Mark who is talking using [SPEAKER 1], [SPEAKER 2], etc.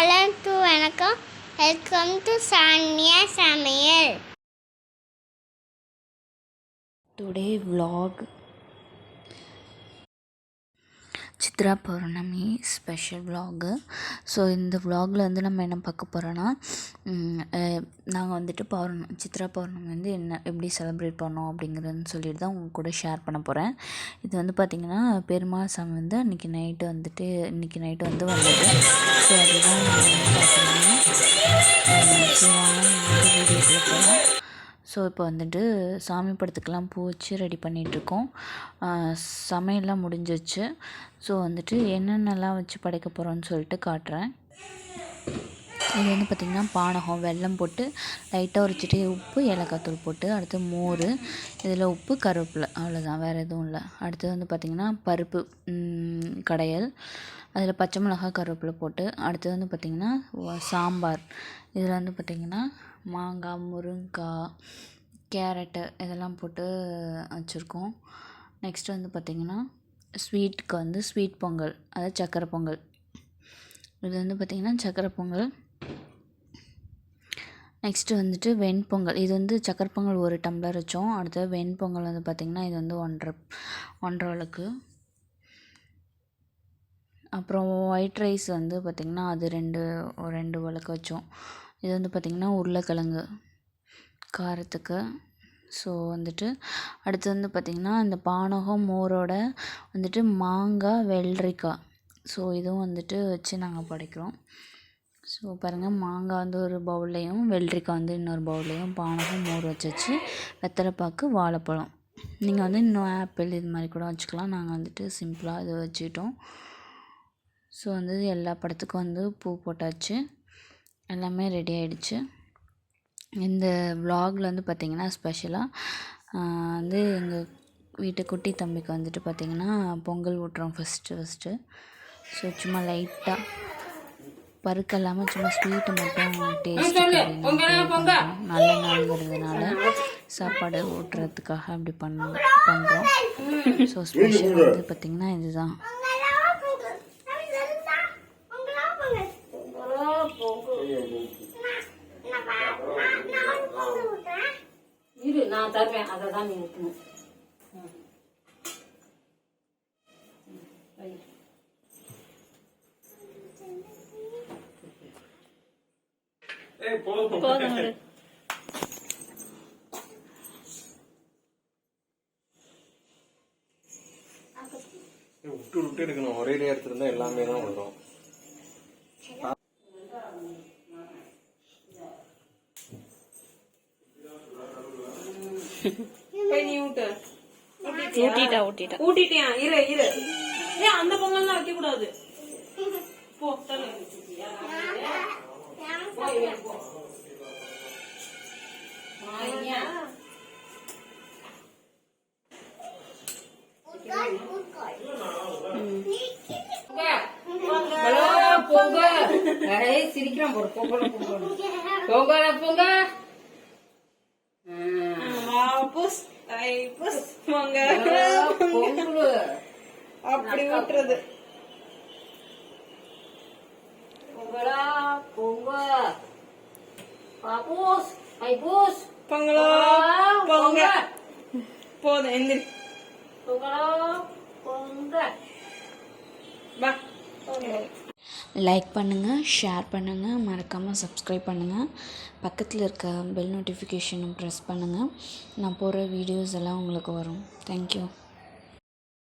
[SPEAKER 1] Hello to வணக்கம். Welcome to Sania சமையல்.
[SPEAKER 2] Today vlog Chitra Pournami special vlog. So இந்த vlogல வந்து நம்ம என்ன பார்க்க போகிறோன்னா, நாங்கள் வந்துட்டு சித்ரா பௌர்ணமி வந்து எப்படி செலிப்ரேட் பண்ணோம் அப்படிங்கிறதுன்னு சொல்லிட்டு தான் உங்கள் கூட ஷேர் பண்ண போகிறேன். இது வந்து பார்த்திங்கன்னா பெருமாள் சாமி வந்து இன்றைக்கி நைட்டு வந்து வந்தது. ஸோ அதுதான் பார்த்திங்கன்னா வீடியோக்குள்ளே போகிறோம். ஸோ இப்போ வந்துட்டு சாமி படத்துக்கெல்லாம் பூ வச்சு ரெடி பண்ணிகிட்ருக்கோம். சமையல்லாம் முடிஞ்சிச்சு. ஸோ வந்துட்டு என்னென்னலாம் வச்சு படைக்க போகிறோன்னு சொல்லிட்டு காட்டுறேன். இது வந்து பார்த்திங்கன்னா பானகம், வெல்லம் போட்டு லைட்டாக ஒரு சிட்டிகை உப்பு, ஏலக்காய் தூள் போட்டு, அடுத்து மோர், இதில் உப்பு, கருவேப்பிலை, அவ்வளோதான், வேறு எதுவும் இல்லை. அடுத்து வந்து பார்த்திங்கன்னா பருப்பு கடையல், அதில் பச்சை மிளகாய், கருவேப்பிலை போட்டு, அடுத்தது வந்து பார்த்திங்கன்னா சாம்பார். இதில் வந்து பார்த்திங்கன்னா மாங்காய், முருங்கைக்காய், கேரட்டு இதெல்லாம் போட்டு வச்சுருக்கோம். நெக்ஸ்ட்டு வந்து பார்த்திங்கன்னா ஸ்வீட்டுக்கு வந்து ஸ்வீட் பொங்கல், அதாவது சக்கரை பொங்கல். இது வந்து பார்த்திங்கன்னா சக்கரை பொங்கல். நெக்ஸ்ட்டு வந்துட்டு வெண்பொங்கல். இது வந்து சக்கரை பொங்கல் 1 டம்ளர் வச்சோம். அடுத்தது வெண்பொங்கல் வந்து பார்த்திங்கன்னா இது வந்து 1.5 வழக்கு. அப்புறம் ஒயிட் ரைஸ் வந்து பார்த்திங்கன்னா அது 2 வழக்கு வச்சோம். இது வந்து பார்த்திங்கன்னா உருளைக்கிழங்கு காரத்துக்கு. ஸோ வந்துட்டு அடுத்து வந்து பார்த்திங்கன்னா இந்த பானகம் மோரோட வந்துட்டு மாங்காய், வெள்ளரிக்காய். ஸோ இதுவும் வந்துட்டு வச்சு நாங்கள் படைக்கிறோம். ஸோ பாருங்கள், மாங்காய் வந்து ஒரு பவுல்லையும், வெள்ளரிக்காய் வந்து இன்னொரு பவுல்லையும், பானகம், மோர் வச்சாச்சு. வெத்தலைப்பாக்கு, வாழைப்பழம். நீங்கள் வந்து இன்னும் ஆப்பிள் இது மாதிரி கூட வச்சுக்கலாம். நாங்கள் வந்துட்டு சிம்பிளாக இது வச்சுக்கிட்டோம். ஸோ வந்து எல்லா படத்துக்கும் வந்து பூ போட்டாச்சு. எல்லாமே ரெடி ஆகிடுச்சு. இந்த விலாகில் வந்து பார்த்திங்கன்னா ஸ்பெஷலாக வந்து எங்கள் வீட்டு குட்டி தம்பிக்கு வந்துட்டு பார்த்திங்கன்னா பொங்கல் ஊட்டுறோம் ஃபஸ்ட்டு. ஸோ சும்மா லைட்டாக பருக்க இல்லாமல் சும்மா ஸ்வீட்டு மட்டும் டேஸ்ட்டு நல்ல நாளுங்கிறதுனால சாப்பாடு ஊட்டுறதுக்காக அப்படி பண்ணுறோம். ஸோ ஸ்பெஷல் வந்து பார்த்திங்கன்னா இதுதான்.
[SPEAKER 3] நான் தருவேன், அதை தான் நீ ஊற்றணும்.
[SPEAKER 4] விட்டு எடுக்கணும். ஒரே எடுத்துருந்தா எல்லாமே தான் வரும்.
[SPEAKER 3] நீ ஊட்டு.
[SPEAKER 2] ஊட்டிட்டியா?
[SPEAKER 3] இரு. அந்த பொங்கல் தான் வைக்க கூடாது. போ தலை. சிரிக்கிறான் போற பொங்கல் அப்படி ஊட்டுறது. பொங்கலோ பொங்க போதும். எந்திரி.
[SPEAKER 2] லைக் பண்ணுங்கள், ஷேர் பண்ணுங்கள், மறக்காமல் சப்ஸ்கிரைப் பண்ணுங்கள். பக்கத்தில் இருக்க பெல் நோட்டிஃபிகேஷனும் ப்ரெஸ் பண்ணுங்கள். நான் போடுற வீடியோஸ் எல்லாம் உங்களுக்கு வரும். தேங்க்யூ.